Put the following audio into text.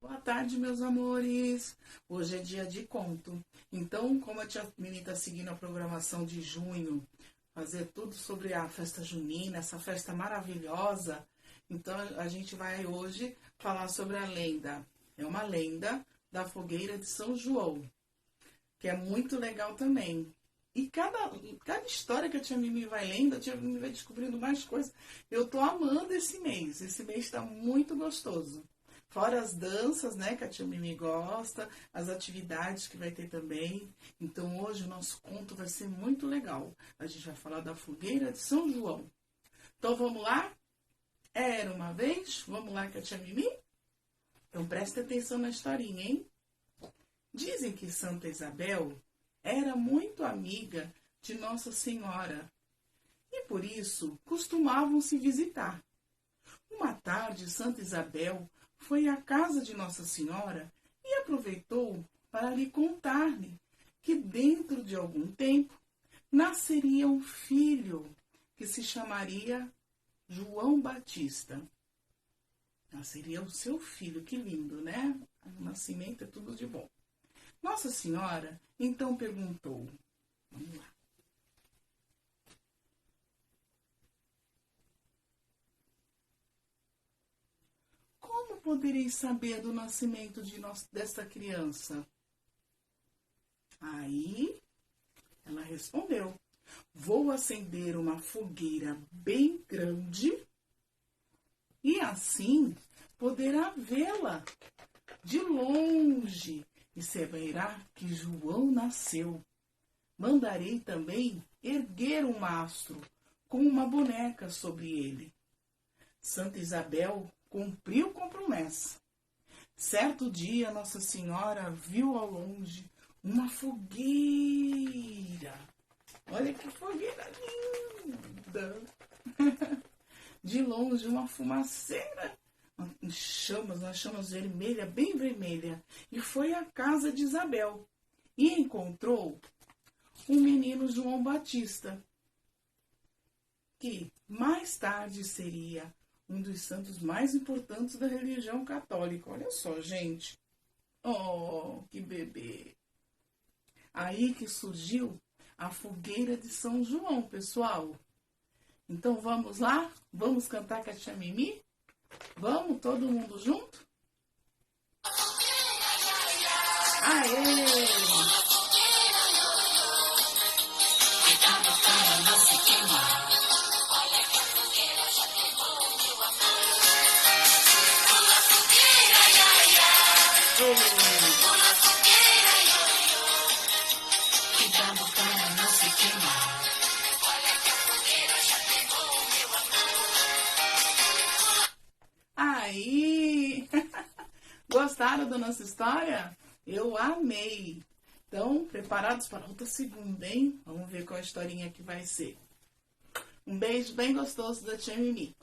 Boa tarde, meus amores. Hoje é dia de conto. Então, como a tia Mimi está seguindo a programação de junho, fazer tudo sobre a festa junina, essa festa maravilhosa, então a gente vai hoje falar sobre a lenda. É uma lenda da fogueira de São João, que é muito legal também. E cada história que a tia Mimi vai lendo, a tia Mimi vai descobrindo mais coisas. Eu tô amando esse mês. Esse mês está muito gostoso. Fora as danças, né, que a tia Mimi gosta, as atividades que vai ter também. Então hoje o nosso conto vai ser muito legal. A gente vai falar da fogueira de São João. Então vamos lá? Era uma vez? Vamos lá com a tia Mimi? Então presta atenção na historinha, hein? Dizem que Santa Isabel era muito amiga de Nossa Senhora e por isso costumavam se visitar. Uma tarde, Santa Isabel foi à casa de Nossa Senhora e aproveitou para lhe contar-lhe que dentro de algum tempo nasceria um filho que se chamaria João Batista. Nasceria o seu filho, que lindo, né? O nascimento é tudo de bom. Nossa Senhora então perguntou, vamos lá. Como poderei saber do nascimento desta criança? Aí ela respondeu, vou acender uma fogueira bem grande e assim poderá vê-la de longe e saberá que João nasceu. Mandarei também erguer um mastro com uma boneca sobre ele. Santa Isabel cumpriu com promessa. Certo dia, Nossa Senhora viu ao longe uma fogueira. Olha que fogueira linda! De longe, uma fumaceira, umas chamas vermelhas, bem vermelha. E foi à casa de Isabel e encontrou o menino João Batista, que mais tarde seria um dos santos mais importantes da religião católica. Olha só, gente. Oh, que bebê. Aí que surgiu a fogueira de São João, pessoal. Então vamos lá? Vamos cantar com a tia Mimi? Vamos, todo mundo junto? Aê! Aí! Gostaram da nossa história? Eu amei! Então, preparados para outra segunda, hein? Vamos ver qual a historinha que vai ser. Um beijo bem gostoso da tia Mimi.